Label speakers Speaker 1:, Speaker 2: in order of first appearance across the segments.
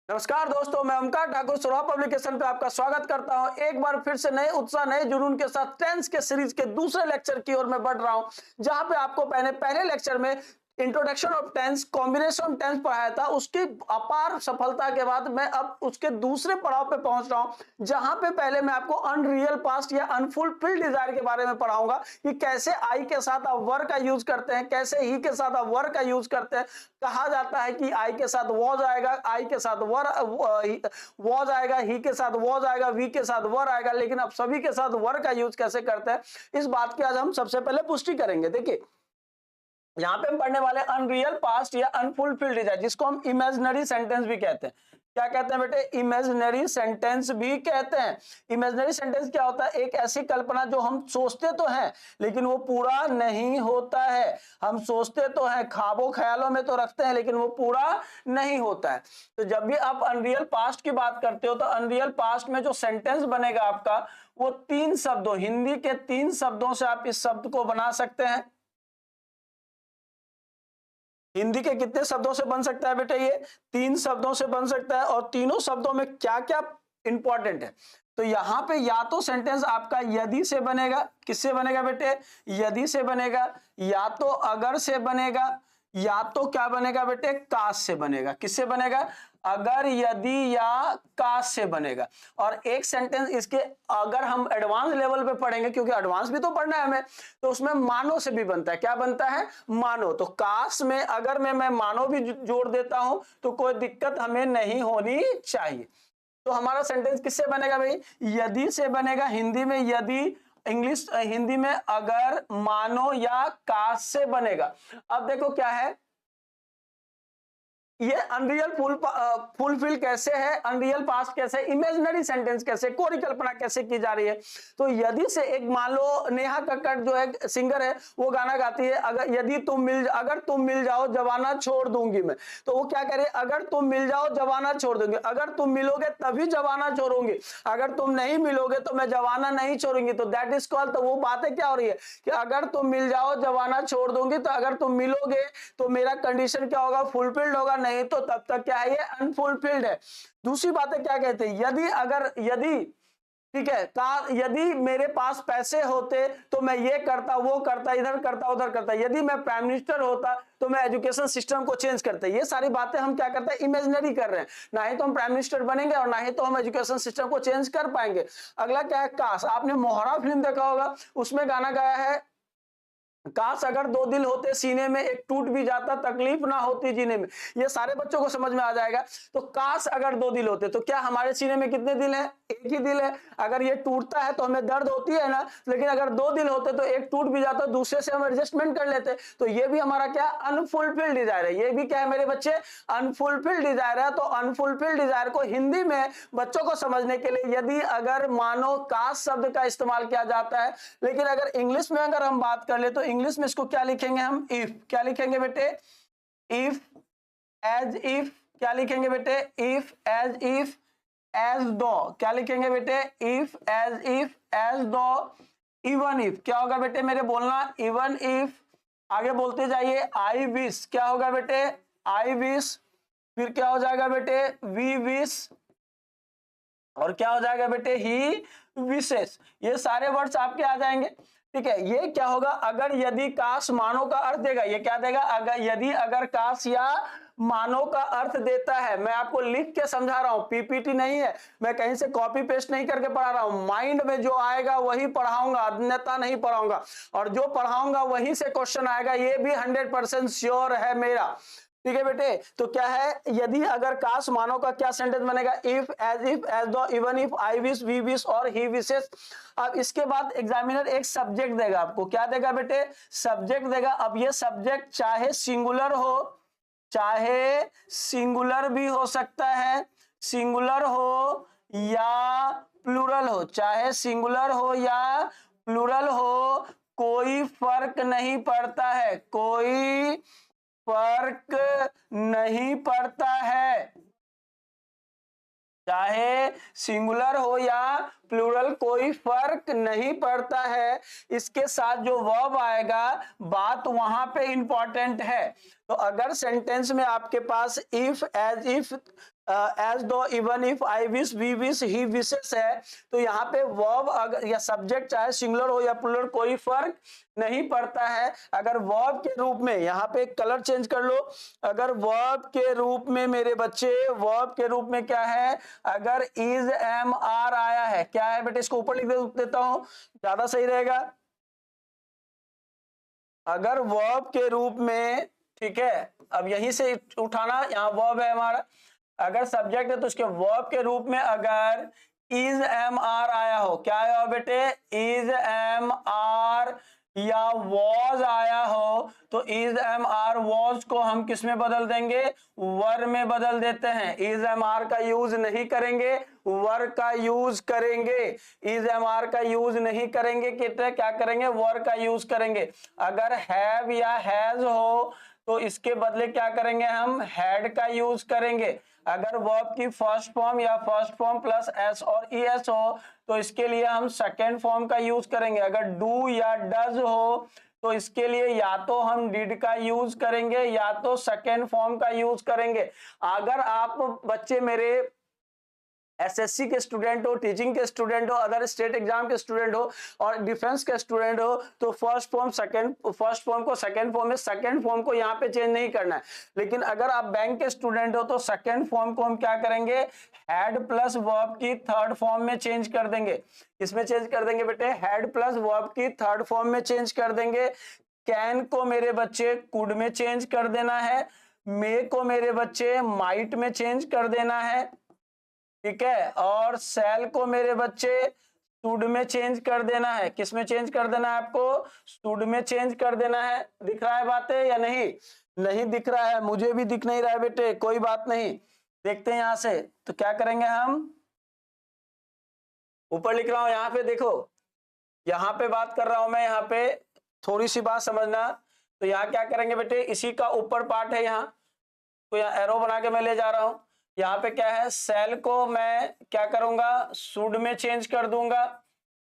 Speaker 1: नमस्कार दोस्तों, मैं ओमकार ठाकुर सुरहा पब्लिकेशन पे आपका स्वागत करता हूं। एक बार फिर से नए उत्साह नए जुनून के साथ टेंस के सीरीज के दूसरे लेक्चर की ओर मैं बढ़ रहा हूं, जहां पे आपको पहले लेक्चर में introduction of tense, combination of tense पढ़ाया था। उसकी अपार सफलता के बाद मैं अब उसके दूसरे पड़ाव पे पहुंच रहा हूं, जहां पे पहले मैं आपको अनरियल पास्ट या अनफुलफिल्ड डिजायर के बारे में पढ़ाऊंगा कि कैसे आई के साथ आप वर का यूज करते हैं, कैसे ही के साथ आप वर का यूज करते हैं। कहा जाता है कि आई के साथ वॉज आएगा, आई के साथ वर वॉज आएगा, ही के साथ वॉज आएगा, वी के साथ वर आएगा, लेकिन अब सभी के साथ वर का यूज कैसे करते हैं, इस बात की आज हम सबसे पहले पुष्टि करेंगे। देखिए, यहां पे हम पढ़ने वाले अनरियल पास्ट या अनफुलफिल्ड डिजायर, जिसको हम इमेजिनरी सेंटेंस भी कहते हैं। क्या कहते हैं बेटे? इमेजिनरी सेंटेंस भी कहते हैं। इमेजिनरी सेंटेंस क्या होता है? एक ऐसी कल्पना जो हम सोचते तो हैं लेकिन वो पूरा नहीं होता है। हम सोचते तो हैं, ख्वाबों ख्यालों में तो रखते हैं, लेकिन वो पूरा नहीं होता है। तो जब भी आप अनरियल पास्ट की बात करते हो तो अनरियल पास्ट में जो सेंटेंस बनेगा आपका, वो 3 शब्दों, हिंदी के 3 शब्दों से आप इस शब्द को बना सकते हैं। हिंदी के कितने शब्दों से बन सकता है बेटे? ये 3 शब्दों से बन सकता है। और तीनों शब्दों में क्या क्या इंपॉर्टेंट है, तो यहां पे या तो सेंटेंस आपका यदि से बनेगा। किससे बनेगा बेटे? यदि से बनेगा, या तो अगर से बनेगा, या तो क्या बनेगा बेटे? काश से बनेगा। किससे बनेगा? अगर, यदि या काश से बनेगा। और एक सेंटेंस इसके अगर हम एडवांस लेवल पे पढ़ेंगे, क्योंकि एडवांस भी तो पढ़ना है हमें, तो उसमें मानो से भी बनता है। क्या बनता है? मानो। तो काश में अगर में मैं मानो भी जोड़ देता हूं तो कोई दिक्कत हमें नहीं होनी चाहिए। तो हमारा सेंटेंस किससे बनेगा भाई? यदि से बनेगा। हिंदी में यदि, इंग्लिश हिंदी में अगर, मानो या काश से बनेगा। अब देखो क्या है, ये अनरियल फुलफिल कैसे है, अनरियल पास्ट कैसे, इमेजिनरी सेंटेंस कैसे, परिकल्पना कैसे की जा रही है। तो यदि से एक, मान लो नेहा कक्कड़ जो है सिंगर है, वो गाना गाती है, अगर तुम मिल जाओ जवाना छोड़ दूंगी मैं। तो वो क्या करे? अगर तुम मिल जाओ जवाना छोड़ दूंगी, अगर तुम मिलोगे तभी जवाना छोड़ूंगी, अगर तुम नहीं मिलोगे तो मैं जवाना नहीं छोड़ूंगी। तो दैट इज कॉल्ड, तो वो बातें क्या हो रही है कि अगर तुम मिल जाओ जवाना छोड़ दूंगी, तो अगर तुम मिलोगे तो मेरा कंडीशन क्या होगा? फुलफिल्ड होगा, नहीं तो तब तक क्या है? ये अनफुलफिल्ड है। दूसरी बातें क्या कहते हैं? यदि, अगर, यदि, ठीक है, यदि मेरे पास पैसे होते तो मैं ये करता, वो करता, इधर करता, उधर करता, यदि मैं प्राइम मिनिस्टर होता तो मैं एजुकेशन सिस्टम को चेंज करता। ये सारी बातें हम क्या करते हैं? इमेजिनरी कर रहे हैं। ना ही तो हम प्राइम मिनिस्टर बनेंगे और ना ही तो हम एजुकेशन सिस्टम को चेंज कर पाएंगे। अगला क्या है? काश। आपने मोहरा फिल्म देखा होगा, उसमें गाना गाया है, काश अगर 2 दिल होते सीने में, एक टूट भी जाता तकलीफ ना होती जीने में। ये सारे बच्चों को समझ में आ जाएगा। तो काश अगर 2 दिल होते, तो क्या हमारे सीने में कितने दिल हैं? एक ही दिल है। अगर ये टूटता है तो हमें दर्द होती है ना, लेकिन अगर 2 दिल होते तो एक टूट भी जाता, दूसरे से हम एडजस्टमेंट कर लेते। तो ये भी हमारा क्या? अनफुलफिल्ड डिजायर है। ये भी क्या है मेरे बच्चे? अनफुलफिल्ड डिजायर है। तो अनफुलफिल्ड डिजायर को हिंदी में बच्चों को समझने के लिए यदि, अगर, मानो, काश शब्द का इस्तेमाल किया जाता है। लेकिन अगर इंग्लिश में अगर हम बात कर ले तो इंग्लिश में इसको क्या लिखेंगे हम? इफ। क्या लिखेंगे बेटे? If, as if. क्या लिखेंगे बेटे? इफ, एज इफ, एज दो। क्या लिखेंगे बेटे? If, as if, as though, even if. क्या होगा बेटे मेरे? बोलना, इवन इफ। आगे बोलते जाइए, आई विश। क्या होगा बेटे? I wish. फिर क्या हो जाएगा बेटे? We wish. और क्या हो जाएगा बेटे? ही विशेष। ये सारे वर्ड्स आपके आ जाएंगे। ठीक है, ये क्या होगा? अगर, यदि, काश, मानो का अर्थ देगा। ये क्या देगा? अगर, यदि, अगर, काश या मानो का अर्थ देता है। मैं आपको लिख के समझा रहा हूं, पीपीटी नहीं है, मैं कहीं से कॉपी पेस्ट नहीं करके पढ़ा रहा हूं। माइंड में जो आएगा वही पढ़ाऊंगा, अन्यथा नहीं पढ़ाऊंगा। और जो पढ़ाऊंगा वहीं से क्वेश्चन आएगा, ये भी 100% श्योर है मेरा। ठीक है बेटे, तो क्या है? यदि, अगर, काश, मानो का क्या सेंटेंस बनेगा? If, as though, even if, I wish, we wish और ही विशेष। अब इसके बाद एग्जामिनर एक सब्जेक्ट देगा आपको। क्या देगा बेटे? सब्जेक्ट देगा। अब ये सब्जेक्ट चाहे सिंगुलर हो, चाहे सिंगुलर भी हो सकता है, सिंगुलर हो या प्लूरल हो, चाहे सिंगुलर हो या प्लूरल हो, कोई फर्क नहीं पड़ता है, कोई फर्क नहीं पड़ता है। चाहे सिंगुलर हो या प्लूरल, कोई फर्क नहीं पड़ता है। इसके साथ जो वर्ब आएगा, बात वहां पे इंपॉर्टेंट है। तो अगर सेंटेंस में आपके पास if, as though, even if, I wish, we wish, he wishes है, तो यहाँ पे वर्ब अगर या सब्जेक्ट चाहे सिंगुलर हो या प्लूरल कोई फर्क नहीं पड़ता है। अगर वर्ब के रूप में, यहाँ पे कलर चेंज कर लो, अगर वर्ब के रूप में मेरे बच्चे, वर्ब के रूप में क्या है, अगर इज, एम, आर आया है, क्या है बेटे, इसको ऊपर लिख देता हूं, ज्यादा सही रहेगा। अगर वर्ब के रूप में, ठीक है, अब यहीं से उठाना, यहाँ वर्ब है हमारा, अगर सब्जेक्ट है तो उसके वर्ब के रूप में अगर इज, एम, आर आया हो, क्या आया हो बेटे, इज, एम, आर या वॉज आया हो, तो इज, एम, आर, वॉज को हम किस में बदल देंगे, वर में बदल देते हैं। इज, एम, आर का यूज नहीं करेंगे, वर का यूज करेंगे। इज, एम, आर का यूज नहीं करेंगे, कितने क्या करेंगे, वर का यूज करेंगे। अगर हैव या हैज हो तो इसके बदले क्या करेंगे, हम हैड का यूज करेंगे। अगर वर्ब की फर्स्ट फॉर्म या फर्स्ट फॉर्म प्लस एस और ई एस हो तो इसके लिए हम सेकेंड फॉर्म का यूज करेंगे। अगर डू या डज हो तो इसके लिए या तो हम डिड का यूज करेंगे या तो सेकेंड फॉर्म का यूज करेंगे। अगर आप बच्चे मेरे एसएससी के स्टूडेंट हो, टीचिंग के स्टूडेंट हो, अदर स्टेट एग्जाम के स्टूडेंट हो और डिफेंस के स्टूडेंट हो, तो फर्स्ट फॉर्म को सेकंड फॉर्म में, सेकंड फॉर्म को यहाँ पे चेंज नहीं करना है। लेकिन अगर आप बैंक के स्टूडेंट हो तो सेकंड फॉर्म को हम क्या करेंगे, हैड प्लस वर्ब की थर्ड फॉर्म में चेंज कर देंगे। इसमें चेंज कर देंगे बेटे, हैड प्लस वर्ब की थर्ड फॉर्म में चेंज कर देंगे। कैन को मेरे बच्चे कुड में चेंज कर देना है, मे को मेरे बच्चे माइट में चेंज कर देना है, ठीक है, और सेल को मेरे बच्चे शुड में चेंज कर देना है। किस में चेंज कर देना है आपको, शुड में चेंज कर देना है। दिख रहा है बातें या नहीं, नहीं दिख रहा है, मुझे भी दिख नहीं रहा है बेटे, कोई बात नहीं, देखते हैं यहां से। तो क्या करेंगे हम, ऊपर लिख रहा हूं, यहाँ पे देखो, यहाँ पे बात कर रहा हूं मैं, यहाँ पे थोड़ी सी बात समझना। तो यहाँ क्या करेंगे बेटे, इसी का ऊपर पार्ट है यहाँ, तो यहाँ एरो बना के मैं ले जा रहा हूं। यहाँ पे क्या है, सेल को मैं क्या करूंगा, शुड में चेंज कर दूंगा,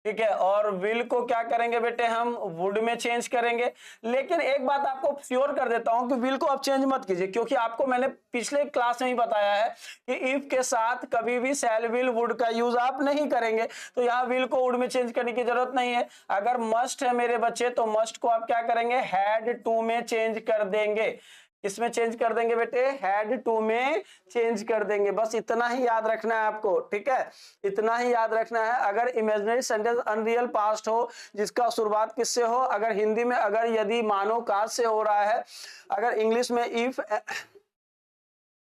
Speaker 1: ठीक है, और विल को क्या करेंगे बेटे, हम वुड में चेंज करेंगे। लेकिन एक बात आपको श्योर कर देता हूं कि विल को आप चेंज मत कीजिए, क्योंकि आपको मैंने पिछले क्लास में ही बताया है कि इफ के साथ कभी भी सेल, विल, वुड का यूज आप नहीं करेंगे। तो यहाँ विल को वुड में चेंज करने की जरूरत नहीं है। अगर मस्ट है मेरे बच्चे तो मस्ट को आप क्या करेंगे, हैड टू में चेंज कर देंगे। इसमें चेंज कर देंगे बेटे, हैड टू में चेंज कर देंगे। बस इतना ही याद रखना है आपको, ठीक है, इतना ही याद रखना है। अगर इमेजिनरी सेंटेंस अनरियल पास्ट हो जिसका शुरुआत किससे हो, अगर हिंदी में अगर, यदि, मानो, काश से हो रहा है, अगर इंग्लिश में if,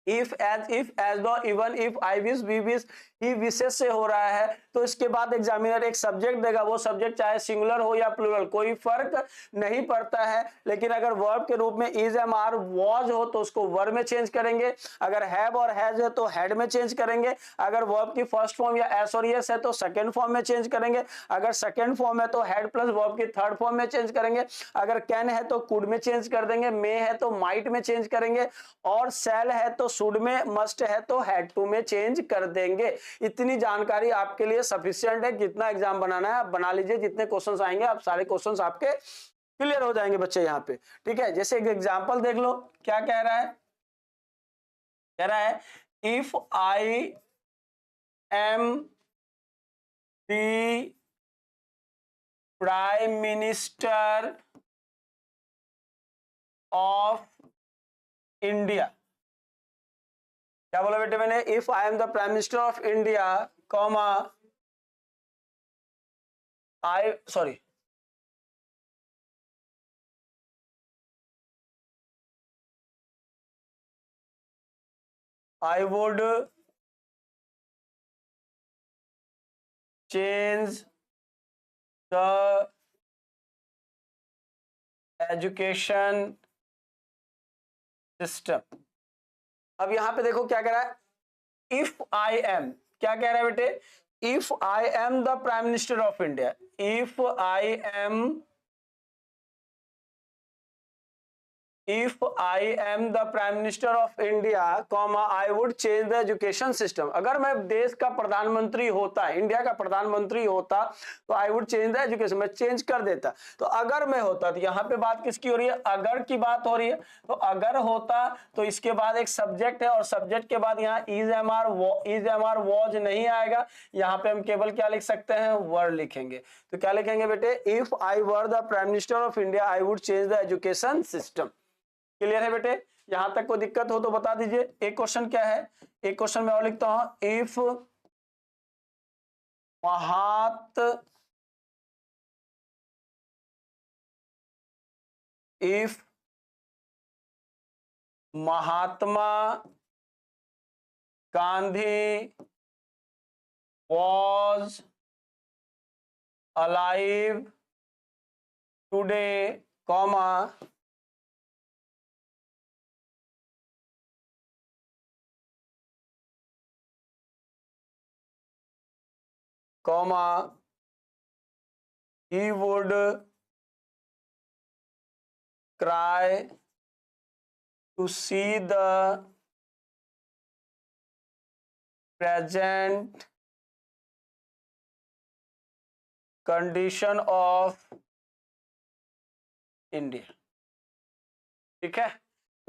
Speaker 1: as though, even if, I wish, we wish, ही विशेष से हो रहा है, तो इसके बाद एग्जामिनर एक सब्जेक्ट देगा, वो सब्जेक्ट चाहे सिंगुलर हो या प्लूरल कोई फर्क नहीं पड़ता है। लेकिन अगर वर्ब के रूप में इज, एम, आर, वॉज हो तो उसको वर्ब में चेंज करेंगे। अगर हैव और हैज है तो हैड में चेंज करेंगे। अगर वर्ब की फर्स्ट फॉर्म या एस और यस है तो सेकंड फॉर्म में चेंज करेंगे। अगर सेकंड फॉर्म है तो हैड प्लस वर्ब की थर्ड फॉर्म में चेंज करेंगे। अगर कैन है तो कुड में चेंज कर देंगे, मे है तो माइट में चेंज करेंगे, और सेल है तो शुड में, मस्ट है तो हैड टू में चेंज कर देंगे। इतनी जानकारी आपके लिए सफिशिएंट है। कितना एग्जाम बनाना है आप बना लीजिए, जितने क्वेश्चंस आएंगे आप सारे क्वेश्चंस आपके क्लियर हो जाएंगे बच्चे यहाँ पे, ठीक है। जैसे एक एग्जांपल देख लो, क्या कह रहा है, कह रहा है if I am the prime minister of India, क्या बोला बेटे मैंने, if I am the prime minister of India, comma, I would change the education system. अब यहां पे देखो क्या कह रहा है, इफ आई एम, क्या कह रहा है बेटे, if I am the prime minister of India, if I am If I am the Prime Minister of India, I would change the education system. अगर मैं देश का प्रधानमंत्री होता, इंडिया का प्रधानमंत्री होता, तो I would change the education, मैं चेंज कर देता। तो अगर मैं होता, तो यहाँ पे बात किसकी हो रही है? अगर की बात हो रही है। तो अगर होता तो इसके बाद एक सब्जेक्ट है, और सब्जेक्ट के बाद यहाँ इज एम आर वॉज नहीं आएगा, यहाँ पे हम केवल क्या लिख सकते हैं? वर लिखेंगे। तो क्या लिखेंगे बेटे? If I were the prime minister of India I would change the education system. Clear है बेटे? यहां तक कोई दिक्कत हो तो बता दीजिए। एक क्वेश्चन क्या है? एक क्वेश्चन मैं और लिखता हूं, if Mahatma Gandhi was alive today, he would cry to see the present condition of India. ठीक है?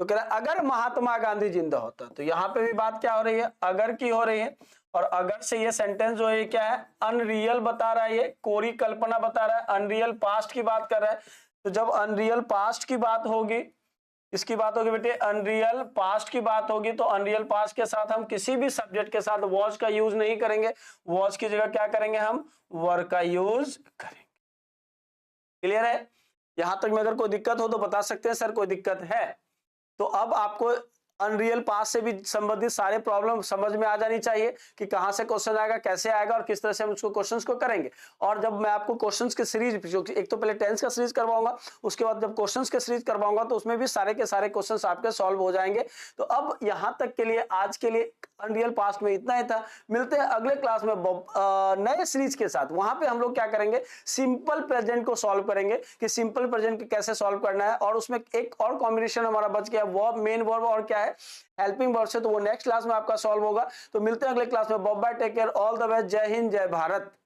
Speaker 1: तो कह रहा है अगर महात्मा गांधी जिंदा होता, तो यहां पे भी बात क्या हो रही है? अगर की हो रही है। और अगर से ये सेंटेंस जो है क्या है? अनरियल बता रहा है, ये कोरी कल्पना बता रहा है, अनरियल पास्ट की बात कर रहा है। तो जब अनरियल पास्ट की बात होगी, इसकी बात होगी बेटे, अनरियल पास्ट की बात होगी, तो अनरियल पास्ट के साथ हम किसी भी सब्जेक्ट के साथ वॉज का यूज नहीं करेंगे, वॉज की जगह क्या करेंगे? हम वर का यूज करेंगे। क्लियर है? यहां तक में अगर कोई दिक्कत हो तो बता सकते हैं सर कोई दिक्कत है। तो अब आपको अनरियल पास्ट से भी संबंधित सारे प्रॉब्लम समझ में आ जानी चाहिए कि कहां से क्वेश्चन आएगा, कैसे आएगा और किस तरह से हम उसको क्वेश्चंस को करेंगे। और जब मैं आपको क्वेश्चंस की सीरीज, एक तो पहले टेंस का सीरीज करवाऊंगा, उसके बाद जब क्वेश्चंस के सीरीज करवाऊंगा तो उसमें भी सारे के सारे क्वेश्चंस आपके सॉल्व हो जाएंगे। तो अब यहां तक के लिए आज के लिए अनरियल पास्ट में इतना ही था। मिलते हैं अगले क्लास में नए सीरीज के साथ। वहां पे हम लोग क्या करेंगे? सिंपल प्रेजेंट को सॉल्व करेंगे कि सिंपल प्रेजेंट कैसे सॉल्व करना है। और उसमें एक और कॉम्बिनेशन हमारा बच गया, वर्ब, मेन वर्ब और क्या है? हेल्पिंग वर्ब से। तो वो नेक्स्ट क्लास में आपका सॉल्व होगा। तो मिलते हैं अगले क्लास में। Bye bye, take care, all the best, जय हिंद, जय भारत।